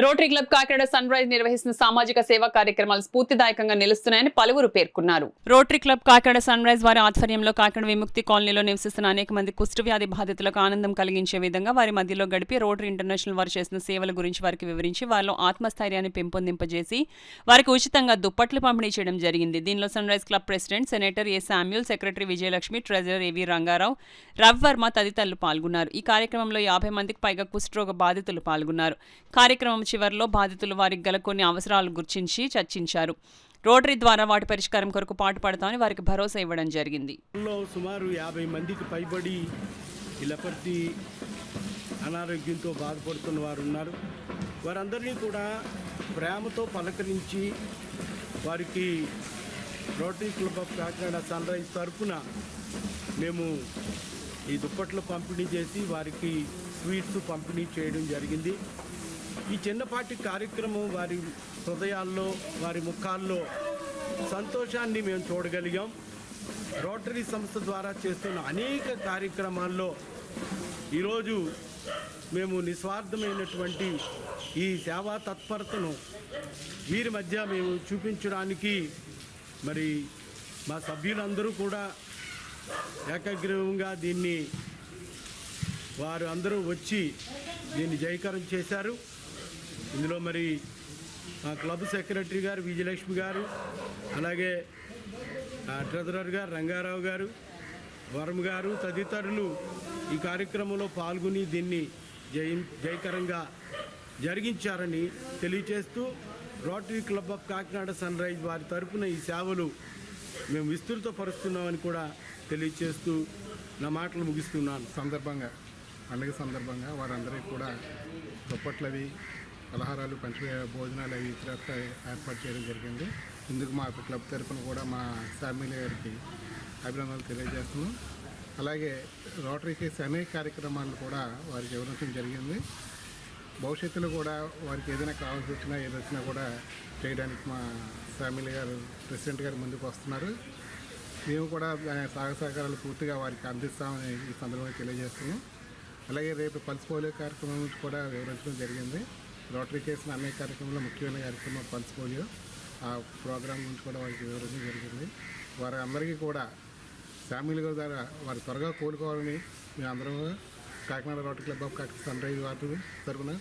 Rotary Club Kakinada Sunrise నిర్వహిస్తున్న సామాజిక సేవా కార్యక్రమాలు స్ఫూర్తిదాయకంగా నిలుస్తున్నాయని పలువురు పేర్కొన్నారు. Rotary Club Kakinada Sunrise వారి ఆధ్వర్యంలో కాకినాడ విముక్తి కాలనీలో నివసిస్తున్న అనేక మంది కుష్ఠవ్యాధి బాధితులకు ఆనందం కలిగించే విధంగా వారి మధ్యలో గడిపి రోటరీ ఇంటర్నేషనల్ వారు చేసిన సేవల గురించి వారికి వివరించి వారిలో ఆత్మస్థైర్యాన్ని పెంపొందింపజేసి వారికి ఉచితంగా దుప్పట్లు పంపిణీ చేయడం జరిగింది. దీనిలో sunrise club president senator A Samuel, secretary Vijayalakshmi, treasurer A V Rangarao, Ravi Varma తదితరులు పాల్గొన్నారు. ఈ కార్యక్రమంలో 50 మందికి పైగా కుష్ఠరోగ బాధితులు పాల్గొన్నారు. కార్యక్రమం చివరిలో బాధితులు వారికి గల కొన్ని అవసరాలు గుర్తించి చర్చించారు. రోటరీ ద్వారా వాటి పరిష్కారం కొరకు పాటుపడతామని వారికి భరోసా ఇవ్వడం జరిగింది. సుమారు 50 మందికి పైబడి ఇలపర్తి అనారోగ్యంతో బాధపడుతున్న వారు ఉన్నారు. వారందరినీ కూడా ప్రేమతో పలకరించి వారికి Rotary Club of Kakinada Sunrise తరఫున మేము ఈ దుప్పట్లు పంపిణీ చేసి వారికి స్వీట్స్ పంపిణీ చేయడం జరిగింది. ఈ చిన్నపాటి కార్యక్రమం వారి హృదయాల్లో, వారి ముఖాల్లో సంతోషాన్ని మేము చూడగలిగాం. రోటరీ సంస్థ ద్వారా చేస్తున్న అనేక కార్యక్రమాల్లో ఈరోజు మేము నిస్వార్థమైనటువంటి ఈ సేవా తత్పరతను వీరి మధ్య మేము చూపించడానికి మరి మా సభ్యులందరూ కూడా ఏకగ్రీవంగా దీన్ని వారు అందరూ వచ్చి దీన్ని జయకరం చేశారు. ఇందులో మరి మా క్లబ్ సెక్రటరీ గారు విజయలక్ష్మి గారు, అలాగే ట్రెజరర్ గారు రంగారావు గారు, వర్మ గారు తదితరులు ఈ కార్యక్రమంలో పాల్గొని దీన్ని జయకరంగా జరిగించారని తెలియచేస్తూ Rotary Club of Kakinada Sunrise వారి తరఫున ఈ సేవలు మేము విస్తృతపరుస్తున్నామని కూడా తెలియచేస్తూ నా మాటలు ముగిస్తున్నాను. పండుగ సందర్భంగా వారందరికీ కూడా దుప్పట్లవి, పలహారాలు, భోజనాలు అవి ఇతరత్ర ఏర్పాటు చేయడం జరిగింది. ఇందుకు మా క్లబ్ తరఫున కూడా మా ఫ్యామిలీ గారికి అభినందనలు తెలియజేస్తున్నాం. అలాగే రోటరీ చేసే అనేక కార్యక్రమాలు కూడా వారికి వివరించడం జరిగింది. భవిష్యత్తులో కూడా వారికి ఏదైనా కావాల్సి వచ్చినా ఏదొచ్చినా కూడా చేయడానికి మా ఫ్యామిలీ గారు ప్రెసిడెంట్ గారు ముందుకు వస్తున్నారు. మేము కూడా సహకారాలు పూర్తిగా వారికి అందిస్తామని ఈ సందర్భంగా తెలియజేస్తున్నాం. అలాగే రేపు పల్స్ పోలియో కార్యక్రమం నుంచి కూడా వివరించడం జరిగింది. రోటరీ చేసిన అనేక కార్యక్రమంలో ముఖ్యమైన కార్యక్రమం పల్స్ పోలియో, ఆ ప్రోగ్రాం గురించి కూడా వారికి వివరించడం జరిగింది. వారి అందరికీ కూడా ఫ్యామిలీ ద్వారా వారు త్వరగా కోలుకోవాలని మేము అందరం Kakinada Rotary Club of Kakinada Sunrise వారి తరఫున